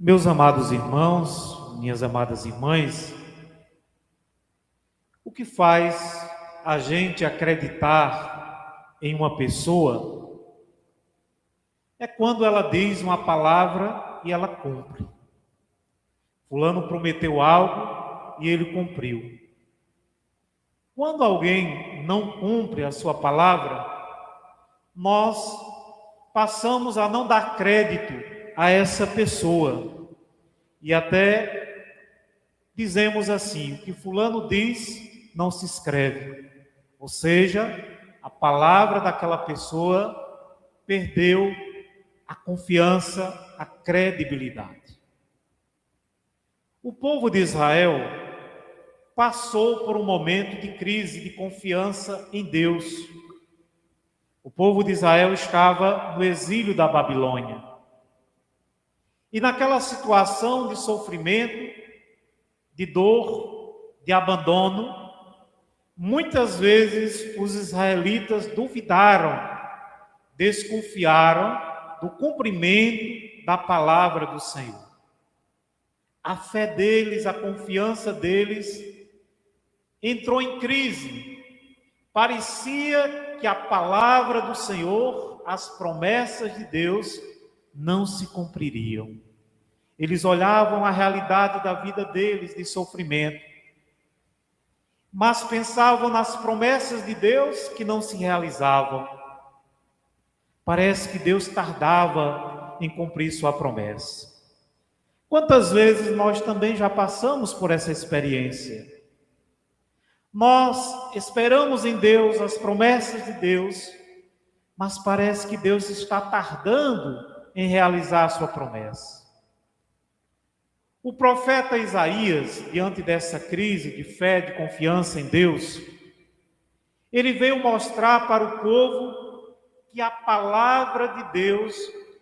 Meus amados irmãos, minhas amadas irmãs, o que faz a gente acreditar em uma pessoa é quando ela diz uma palavra e ela cumpre. Fulano prometeu algo e ele cumpriu. Quando alguém não cumpre a sua palavra, nós passamos a não dar crédito a essa pessoa. E até dizemos assim: o que fulano diz não se escreve. Ou seja, a palavra daquela pessoa perdeu a confiança, a credibilidade. O povo de Israel passou por um momento de crise de confiança em Deus. O povo de Israel estava no exílio da Babilônia. E naquela situação de sofrimento, de dor, de abandono, muitas vezes os israelitas duvidaram, desconfiaram do cumprimento da palavra do Senhor. A fé deles, a confiança deles entrou em crise. Parecia que a palavra do Senhor, as promessas de Deus, não se cumpririam. Eles olhavam a realidade da vida deles de sofrimento, mas pensavam nas promessas de Deus que não se realizavam. Parece que Deus tardava em cumprir sua promessa. Quantas vezes nós também já passamos por essa experiência? Nós esperamos em Deus as promessas de Deus, mas parece que Deus está tardando em realizar a sua promessa. O profeta Isaías, diante dessa crise de fé, de confiança em Deus, ele veio mostrar para o povo que a palavra de Deus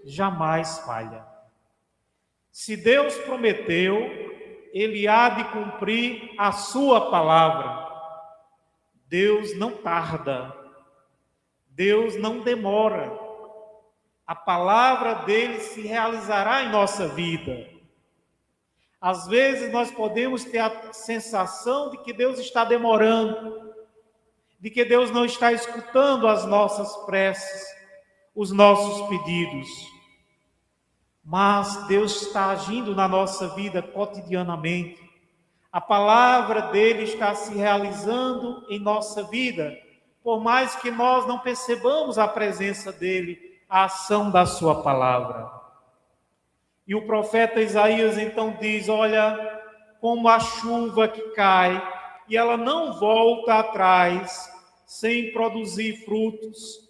jamais falha. Se Deus prometeu, Ele há de cumprir a sua palavra. Deus não tarda, Deus não demora. A palavra dele se realizará em nossa vida. Às vezes nós podemos ter a sensação de que Deus está demorando, de que Deus não está escutando as nossas preces, os nossos pedidos. Mas Deus está agindo na nossa vida cotidianamente. A palavra dele está se realizando em nossa vida, por mais que nós não percebamos a presença dele, a ação da sua palavra. E o profeta Isaías então diz: olha, como a chuva que cai e ela não volta atrás sem produzir frutos,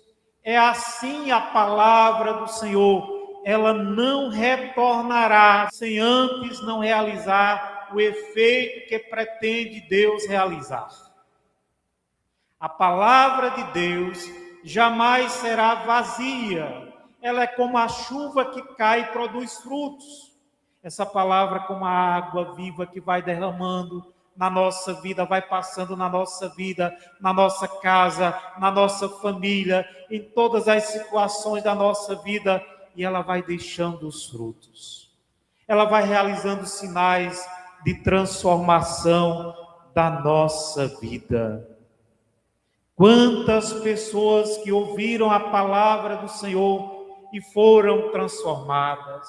é assim a palavra do Senhor. Ela não retornará sem antes não realizar o efeito que pretende Deus realizar. A palavra de Deus jamais será vazia. Ela é como a chuva que cai e produz frutos. Essa palavra é como a água viva que vai derramando na nossa vida, vai passando na nossa vida, na nossa casa, na nossa família, em todas as situações da nossa vida, e ela vai deixando os frutos. Ela vai realizando sinais de transformação da nossa vida. Quantas pessoas que ouviram a palavra do Senhor e foram transformadas,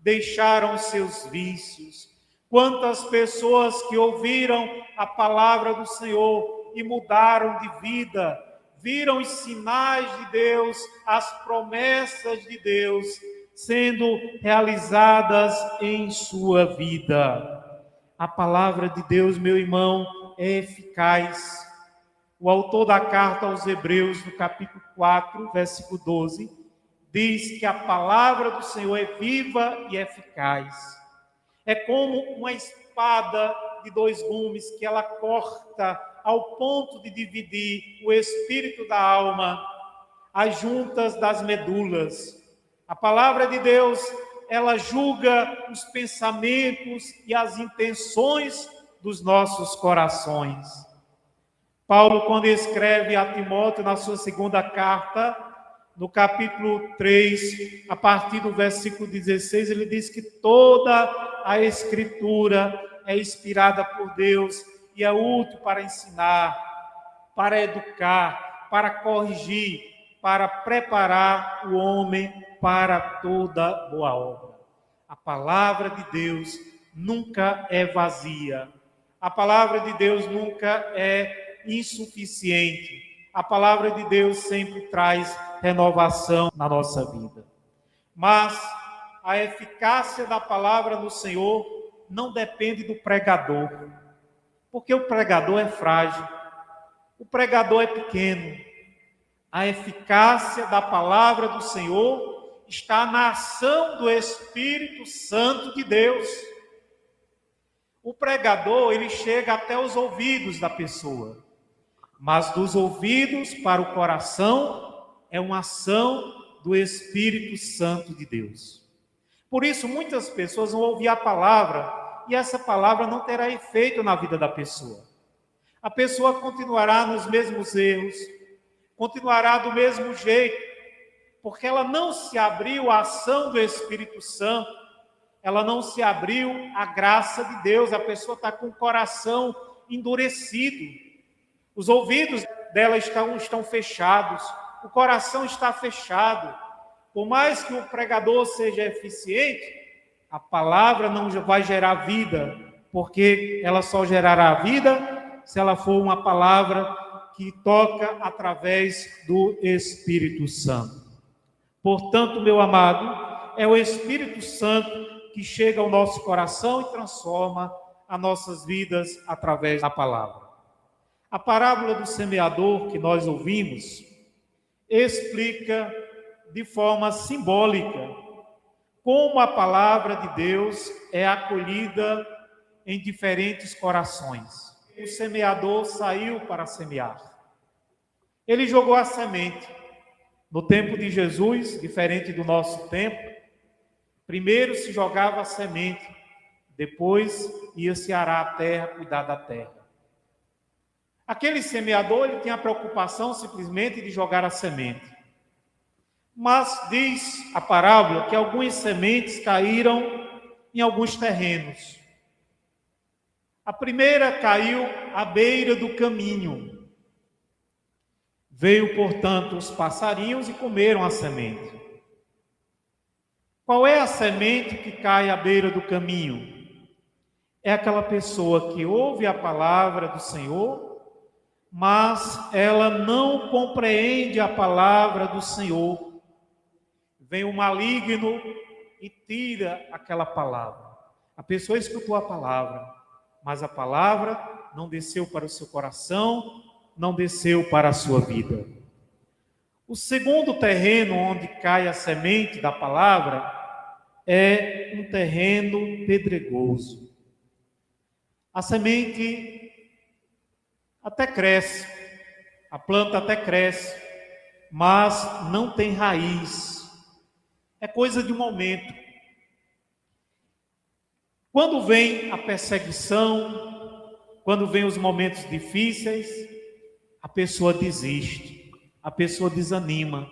deixaram seus vícios. Quantas pessoas que ouviram a palavra do Senhor e mudaram de vida, viram os sinais de Deus, as promessas de Deus sendo realizadas em sua vida. A palavra de Deus, meu irmão, é eficaz. O autor da carta aos Hebreus, no capítulo 4, versículo 12, diz que a palavra do Senhor é viva e eficaz. É como uma espada de dois gumes que ela corta ao ponto de dividir o espírito da alma, as juntas das medulas. A palavra de Deus, ela julga os pensamentos e as intenções dos nossos corações. Paulo, quando escreve a Timóteo na sua segunda carta, no capítulo 3, a partir do versículo 16, ele diz que toda a Escritura é inspirada por Deus e é útil para ensinar, para educar, para corrigir, para preparar o homem para toda boa obra. A palavra de Deus nunca é vazia. A palavra de Deus nunca é insuficiente. A palavra de Deus sempre traz renovação na nossa vida. Mas a eficácia da palavra do Senhor não depende do pregador, porque o pregador é frágil, o pregador é pequeno. A eficácia da palavra do Senhor está na ação do Espírito Santo de Deus. O pregador, ele chega até os ouvidos da pessoa, mas dos ouvidos para o coração é uma ação do Espírito Santo de Deus. Por isso, muitas pessoas vão ouvir a palavra e essa palavra não terá efeito na vida da pessoa. A pessoa continuará nos mesmos erros, continuará do mesmo jeito, porque ela não se abriu à ação do Espírito Santo, ela não se abriu à graça de Deus, a pessoa está com o coração endurecido. Os ouvidos dela estão fechados, o coração está fechado. Por mais que o pregador seja eficiente, a palavra não vai gerar vida, porque ela só gerará vida se ela for uma palavra que toca através do Espírito Santo. Portanto, meu amado, é o Espírito Santo que chega ao nosso coração e transforma as nossas vidas através da palavra. A parábola do semeador que nós ouvimos explica de forma simbólica como a palavra de Deus é acolhida em diferentes corações. O semeador saiu para semear. Ele jogou a semente. No tempo de Jesus, diferente do nosso tempo, primeiro se jogava a semente, depois ia-se arar a terra, cuidar da terra. Aquele semeador, ele tinha a preocupação simplesmente de jogar a semente. Mas diz a parábola que algumas sementes caíram em alguns terrenos. A primeira caiu à beira do caminho. Veio, portanto, os passarinhos e comeram a semente. Qual é a semente que cai à beira do caminho? É aquela pessoa que ouve a palavra do Senhor, mas ela não compreende a palavra do Senhor. Vem o maligno e tira aquela palavra. A pessoa escutou a palavra, mas a palavra não desceu para o seu coração, não desceu para a sua vida. O segundo terreno onde cai a semente da palavra é um terreno pedregoso. A semente até cresce, a planta até cresce, mas não tem raiz. É coisa de um momento. Quando vem a perseguição, quando vem os momentos difíceis, a pessoa desiste, a pessoa desanima,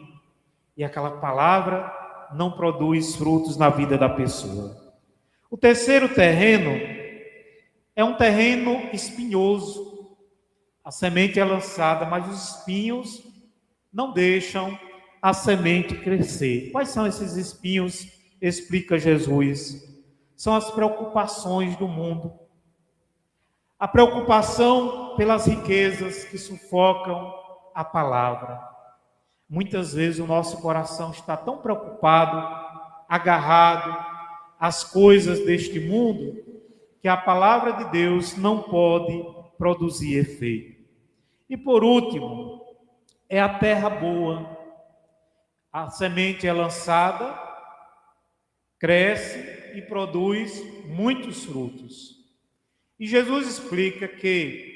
e aquela palavra não produz frutos na vida da pessoa. O terceiro terreno é um terreno espinhoso. A semente é lançada, mas os espinhos não deixam a semente crescer. Quais são esses espinhos? Explica Jesus. São as preocupações do mundo. A preocupação pelas riquezas que sufocam a palavra. Muitas vezes o nosso coração está tão preocupado, agarrado às coisas deste mundo, que a palavra de Deus não pode produzir efeito. E por último, é a terra boa. A semente é lançada, cresce e produz muitos frutos. E Jesus explica que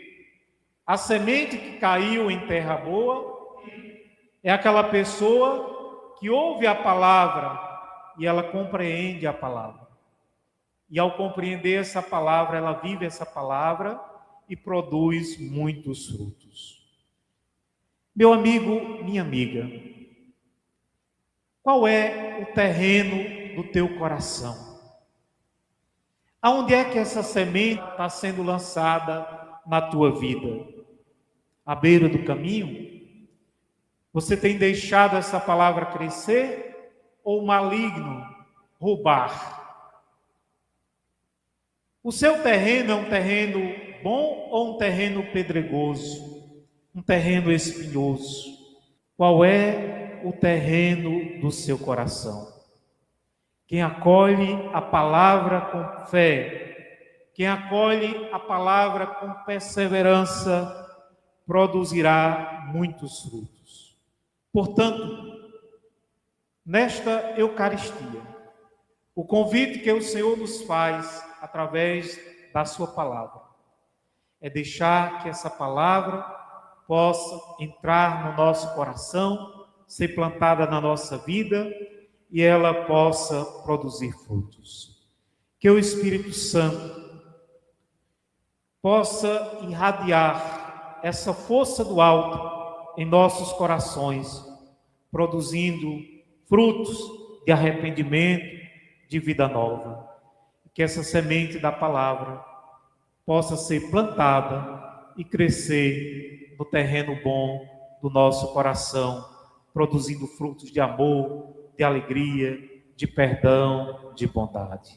a semente que caiu em terra boa é aquela pessoa que ouve a palavra e ela compreende a palavra. E ao compreender essa palavra, ela vive essa palavra e produz muitos frutos. Meu amigo, minha amiga, Qual é o terreno do teu coração? Aonde é que essa semente está sendo lançada na tua vida? À beira do caminho? Você tem deixado essa palavra crescer ou o maligno roubar? O seu terreno é um terreno bom ou um terreno pedregoso? Um terreno espinhoso? Qual é o terreno do seu coração? Quem acolhe a palavra com fé, quem acolhe a palavra com perseverança, produzirá muitos frutos. Portanto, nesta Eucaristia, o convite que o Senhor nos faz através da sua palavra é deixar que essa palavra possa entrar no nosso coração, ser plantada na nossa vida e ela possa produzir frutos. Que o Espírito Santo possa irradiar essa força do alto em nossos corações, produzindo frutos de arrependimento, de vida nova. Que essa semente da palavra possa ser plantada e crescer no terreno bom do nosso coração, produzindo frutos de amor, de alegria, de perdão, de bondade.